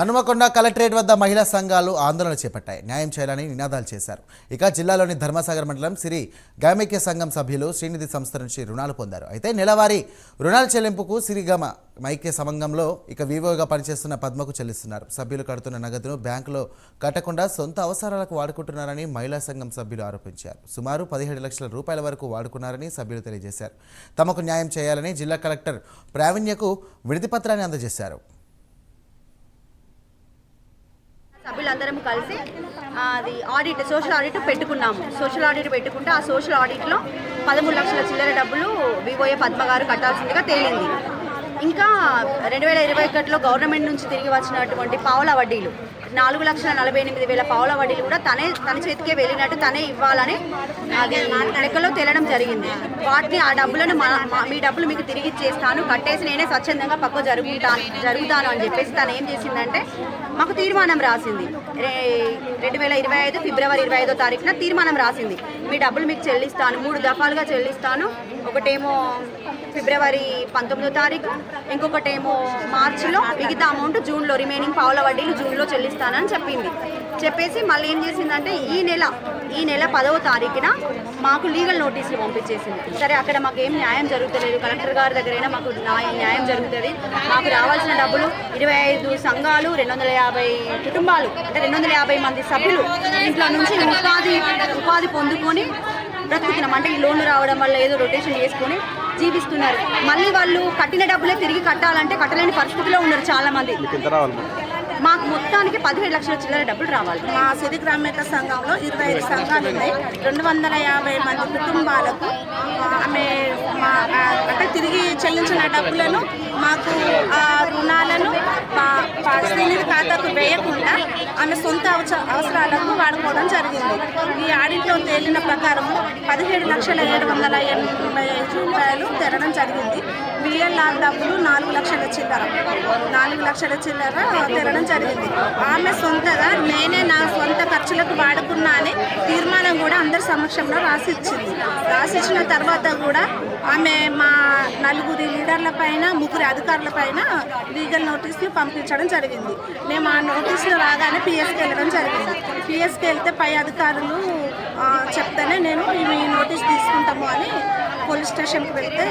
Hanumakonda collectorate వద్ద మహిళా సంఘాలు ఆందోళన చేపట్టాయి. న్యాయం చేయాలని నినాదాలు చేశారు. ఇక జిల్లాలోని ధర్మసాగర్ మండలం సిరి గామైక్య సంఘం సభ్యులు శ్రీనిధి సంస్థ నుంచి రుణాలు పొందారు. అయితే నెలవారీ రుణాల చెల్లింపుకు సిరిగామ మైక్య సంఘంలో ఇక వివోగా పనిచేస్తున్న పద్మకు చెల్లిస్తున్నారు. సభ్యులు కడుతున్న నగదును బ్యాంకులో కట్టకుండా సొంత అవసరాలకు వాడుకుంటున్నారని మహిళా సంఘం సభ్యులు ఆరోపించారు. సుమారు 17 లక్షల రూపాయల వరకు వాడుకున్నారని సభ్యులు తెలియజేశారు. తమకు న్యాయం చేయాలని జిల్లా కలెక్టర్ ప్రావీణ్యకు వినతి పత్రాన్ని అందజేశారు. సభ్యులందరం కలిసి అది ఆడిట్ సోషల్ ఆడిట్ పెట్టుకున్నాము. సోషల్ ఆడిట్ పెట్టుకుంటే ఆ సోషల్ ఆడిట్లో 13 లక్షల చిల్లర డబ్బులు వివోఏ పద్మ గారు కట్టాల్సిందిగా తేలింది. ఇంకా 2021లో గవర్నమెంట్ నుంచి తిరిగి వచ్చినటువంటి పావుల వడ్డీలు 4,48,000 పావుల వడ్డీలు కూడా తన చేతికే వెళ్ళినట్టు తనే ఇవ్వాలని అది లెక్కలో తేలడం జరిగింది. వాటిని ఆ డబ్బులను మీ డబ్బులు మీకు తిరిగి ఇచ్చేస్తాను, కట్టేసి నేనే స్వచ్ఛందంగా పక్క జరుగుతాను అని చెప్పేసి తను ఏం చేసిందంటే మాకు తీర్మానం రాసింది. 2025 ఫిబ్రవరి 25వ తారీఖున తీర్మానం రాసింది. మీ డబ్బులు మీకు చెల్లిస్తాను, 3 దఫాలుగా చెల్లిస్తాను. ఒకటేమో ఫిబ్రవరి 19వ తారీఖు, ఇంకొకటేమో మార్చిలో, మిగతా అమౌంట్ జూన్లో, రిమైనింగ్ పావుల వడ్డీలు జూన్లో చెల్లిస్తానని చెప్పేసి మళ్ళీ ఏం చేసిందంటే ఈ నెల 10వ తారీఖున మాకు లీగల్ నోటీసులు పంపించేసింది. సరే, అక్కడ మాకు ఏం న్యాయం జరుగుతలేదు, కలెక్టర్ గారి దగ్గరైనా మాకు న్యాయం జరుగుతుంది, మాకు రావాల్సిన డబ్బులు 25 సంఘాలు 250 కుటుంబాలు అంటే 250 మంది సభ్యులు ఇంట్లో నుంచి ఉపాధి పొందుకొని బ్రతుకుతున్నాం. అంటే ఈ లోన్లు రావడం వల్ల ఏదో రొటేషన్ చేసుకొని జీవిస్తున్నారు. మళ్ళీ వాళ్ళు కట్టిన డబ్బులే తిరిగి కట్టాలంటే కట్టలేని పరిస్థితిలో ఉన్నారు చాలామంది. మాకు మొత్తానికి 17 లక్షల చిల్లర డబ్బులు రావాలి. మా సిరి గ్రామీణ సంఘంలో 25 సంఘాలు ఉన్నాయి. 250 మంది కుటుంబాలకు ఆమె అంటే తిరిగి చెల్లించిన డబ్బులను మాకు ఆ రుణాలను శ్రీనిధి ఖాతాకు వేయకుండా ఆమె సొంత అవసరాలకు వాడుకోవడం జరిగింది. ఈ ఆడిట్లో తేలిన ప్రకారం 17,780,000 రూపాయలు తెరడం జరిగింది. VLR డబ్బులు 4 లక్షల చిల్లర తెరడం జరిగింది. ఆమె సొంతగా నేనే నా సొంత ఖర్చులకు వాడుకున్నా అని తీర్మానం కూడా అందరి సమక్షంలో రాసిచ్చిన తర్వాత కూడా ఆమె మా 4 లీడర్ల పైన 3 అధికారుల పైన లీగల్ నోటీసులు పంపించడం జరిగింది. మేము ఆ నోటీసులు రాగానే పిఎస్కి వెళ్ళడం జరిగింది. పిఎస్కి వెళ్తే పై అధికారులు చెప్తేనే నేను ఈ నోటీస్ తీసుకుంటాము అని పోలీస్ స్టేషన్కి వెళ్తే